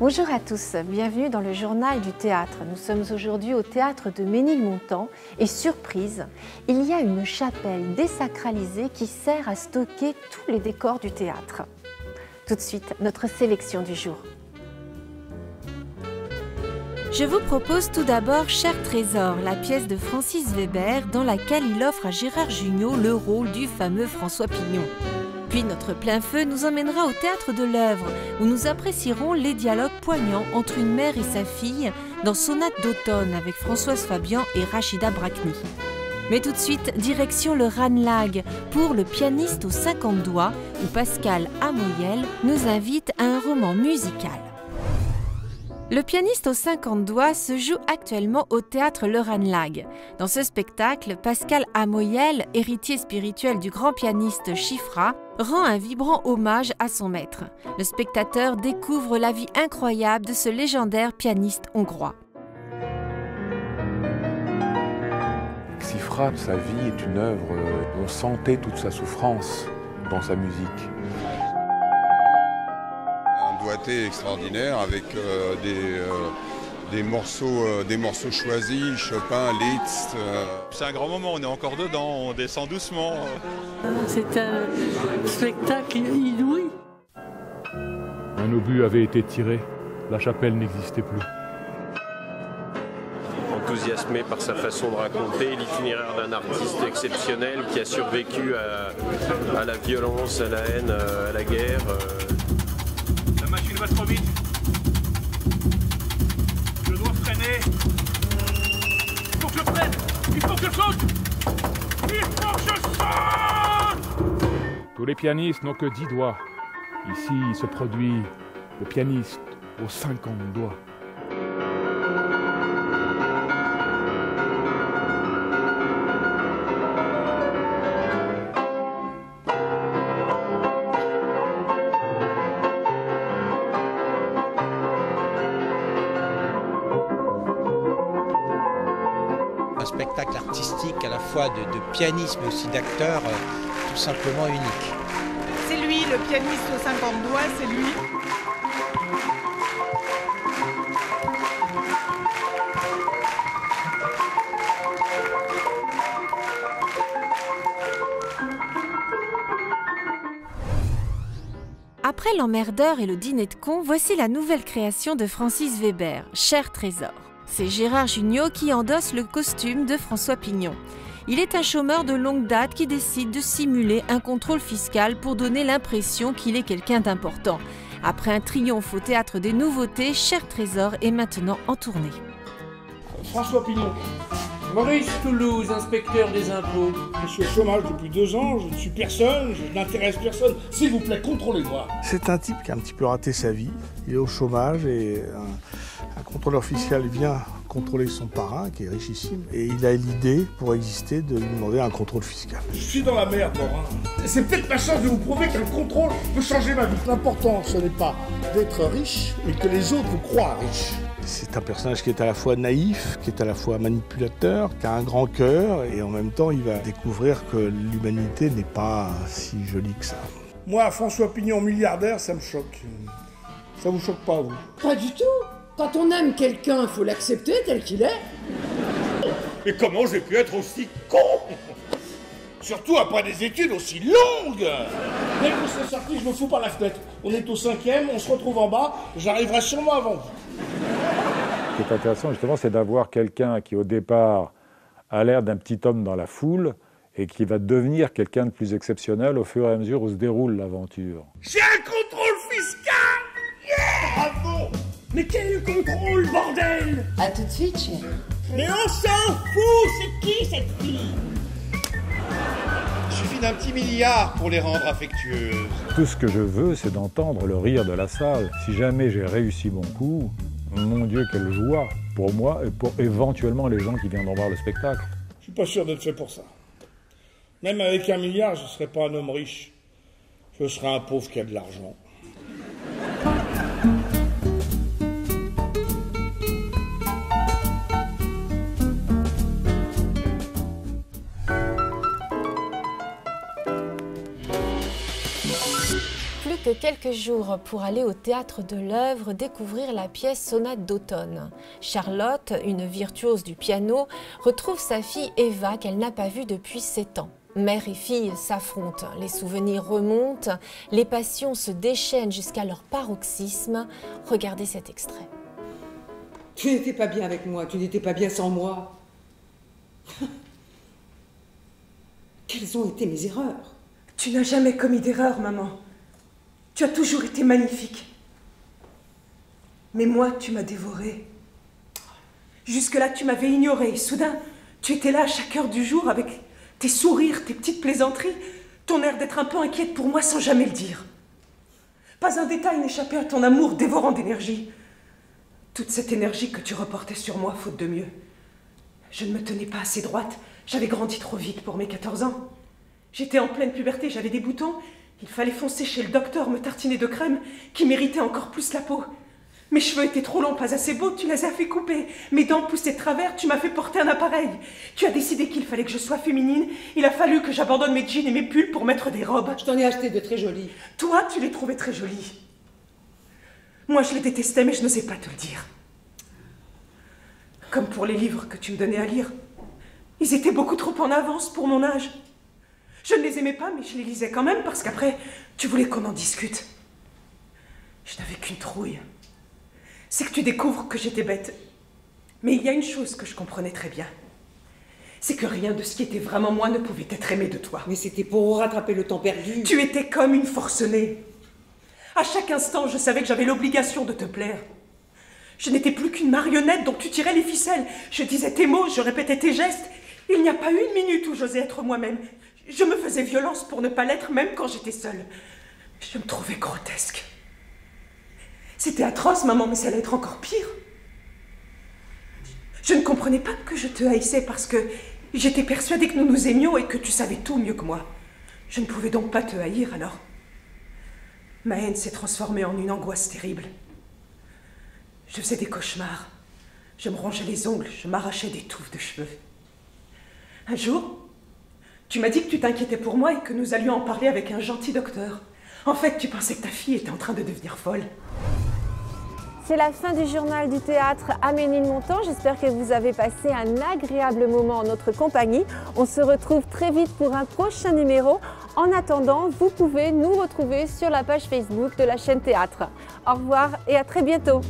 Bonjour à tous, bienvenue dans le journal du théâtre. Nous sommes aujourd'hui au théâtre de Ménilmontant et surprise, il y a une chapelle désacralisée qui sert à stocker tous les décors du théâtre. Tout de suite, notre sélection du jour. Je vous propose tout d'abord Cher Trésor, la pièce de Francis Weber dans laquelle il offre à Gérard Jugnot le rôle du fameux François Pignon. Puis notre plein feu nous emmènera au théâtre de l'œuvre où nous apprécierons les dialogues poignants entre une mère et sa fille dans Sonate d'automne avec Françoise Fabian et Rachida Brakni. Mais tout de suite, direction le Ranelagh pour Le pianiste aux 50 doigts où Pascal Amoyel nous invite à un roman musical. Le pianiste aux 50 doigts se joue actuellement au théâtre Le Ranelagh. Dans ce spectacle, Pascal Amoyel, héritier spirituel du grand pianiste Chifra, rend un vibrant hommage à son maître. Le spectateur découvre la vie incroyable de ce légendaire pianiste hongrois. Chifra, sa vie est une œuvre, on sentait toute sa souffrance dans sa musique. Un doigté extraordinaire avec des morceaux choisis, Chopin, Liszt. C'est un grand moment, on est encore dedans, on descend doucement. C'est un spectacle inouï. Un obus avait été tiré, la chapelle n'existait plus. Enthousiasmé par sa façon de raconter l'itinéraire d'un artiste exceptionnel qui a survécu à la violence, à la haine, à la guerre. La machine va trop vite. Je dois freiner. Il faut que je freine. Il faut que je saute. Il faut que je saute. Tous les pianistes n'ont que 10 doigts. Ici se produit le pianiste aux 50 doigts. Un spectacle artistique à la fois de pianiste mais aussi d'acteur tout simplement unique. C'est lui, le pianiste aux 50 doigts, c'est lui. Après L'Emmerdeur et le dîner de cons, voici la nouvelle création de Francis Weber, Cher Trésor. C'est Gérard Jugnot qui endosse le costume de François Pignon. Il est un chômeur de longue date qui décide de simuler un contrôle fiscal pour donner l'impression qu'il est quelqu'un d'important. Après un triomphe au théâtre des nouveautés, Cher Trésor est maintenant en tournée. François Pignon. Maurice Toulouse, inspecteur des impôts. Je suis au chômage depuis 2 ans, je ne suis personne, je n'intéresse personne. S'il vous plaît, contrôlez-moi. C'est un type qui a un petit peu raté sa vie. Il est au chômage et un contrôleur fiscal vient contrôler son parrain, qui est richissime, et il a l'idée, pour exister, de lui demander un contrôle fiscal. Je suis dans la merde, Morin. C'est peut-être ma chance de vous prouver qu'un contrôle peut changer ma vie. L'important, ce n'est pas d'être riche, mais que les autres vous croient riches. C'est un personnage qui est à la fois naïf, qui est à la fois manipulateur, qui a un grand cœur, et en même temps, il va découvrir que l'humanité n'est pas si jolie que ça. Moi, François Pignon, milliardaire, ça me choque. Ça vous choque pas, vous? Pas du tout. Quand on aime quelqu'un, il faut l'accepter tel qu'il est. Et comment j'ai pu être aussi con? Surtout après des études aussi longues. Dès que vous serez sorti, je me fous par la fenêtre. On est au 5e, on se retrouve en bas, j'arriverai sûrement avant vous. Ce qui est intéressant justement, c'est d'avoir quelqu'un qui au départ a l'air d'un petit homme dans la foule et qui va devenir quelqu'un de plus exceptionnel au fur et à mesure où se déroule l'aventure. J'ai un contrôle fiscal. Yeah! Bravo! Mais quel contrôle, bordel! À tout de suite, chérie. Mais on s'en fout! C'est qui cette fille? Il suffit d'un petit milliard pour les rendre affectueuses. Tout ce que je veux, c'est d'entendre le rire de la salle. Si jamais j'ai réussi mon coup, mon Dieu, quelle joie pour moi et pour éventuellement les gens qui viendront voir le spectacle. Je suis pas sûr d'être fait pour ça. Même avec 1 milliard, je ne serais pas un homme riche. Je serais un pauvre qui a de l'argent. Plus que quelques jours pour aller au théâtre de l'œuvre découvrir la pièce Sonate d'automne. Charlotte, une virtuose du piano, retrouve sa fille Eva qu'elle n'a pas vue depuis 7 ans. Mère et fille s'affrontent, les souvenirs remontent, les passions se déchaînent jusqu'à leur paroxysme. Regardez cet extrait. Tu n'étais pas bien avec moi, tu n'étais pas bien sans moi. Quelles ont été mes erreurs? Tu n'as jamais commis d'erreur, maman. Tu as toujours été magnifique. Mais moi, tu m'as dévorée. Jusque-là, tu m'avais ignorée. Soudain, tu étais là à chaque heure du jour avec tes sourires, tes petites plaisanteries, ton air d'être un peu inquiète pour moi sans jamais le dire. Pas un détail n'échappait à ton amour dévorant d'énergie. Toute cette énergie que tu reportais sur moi, faute de mieux. Je ne me tenais pas assez droite. J'avais grandi trop vite pour mes 14 ans. J'étais en pleine puberté, j'avais des boutons. Il fallait foncer chez le docteur, me tartiner de crème, qui méritait encore plus la peau. Mes cheveux étaient trop longs, pas assez beaux, tu les as fait couper. Mes dents poussaient de travers, tu m'as fait porter un appareil. Tu as décidé qu'il fallait que je sois féminine. Il a fallu que j'abandonne mes jeans et mes pulls pour mettre des robes. Je t'en ai acheté de très jolies. Toi, tu les trouvais très jolies. Moi, je les détestais, mais je n'osais pas te le dire. Comme pour les livres que tu me donnais à lire. Ils étaient beaucoup trop en avance pour mon âge. Je ne les aimais pas, mais je les lisais quand même, parce qu'après, tu voulais qu'on en discute. Je n'avais qu'une trouille. C'est que tu découvres que j'étais bête. Mais il y a une chose que je comprenais très bien. C'est que rien de ce qui était vraiment moi ne pouvait être aimé de toi. Mais c'était pour rattraper le temps perdu. Tu étais comme une forcenée. À chaque instant, je savais que j'avais l'obligation de te plaire. Je n'étais plus qu'une marionnette dont tu tirais les ficelles. Je disais tes mots, je répétais tes gestes. Il n'y a pas une minute où j'osais être moi-même. Je me faisais violence pour ne pas l'être, même quand j'étais seule. Je me trouvais grotesque. C'était atroce, maman, mais ça allait être encore pire. Je ne comprenais pas que je te haïssais parce que j'étais persuadée que nous nous aimions et que tu savais tout mieux que moi. Je ne pouvais donc pas te haïr, alors. Ma haine s'est transformée en une angoisse terrible. Je faisais des cauchemars. Je me rongeais les ongles, je m'arrachais des touffes de cheveux. Un jour, tu m'as dit que tu t'inquiétais pour moi et que nous allions en parler avec un gentil docteur. En fait, tu pensais que ta fille était en train de devenir folle. C'est la fin du journal du théâtre Aménil-Montant. J'espère que vous avez passé un agréable moment en notre compagnie. On se retrouve très vite pour un prochain numéro. En attendant, vous pouvez nous retrouver sur la page Facebook de la chaîne Théâtre. Au revoir et à très bientôt.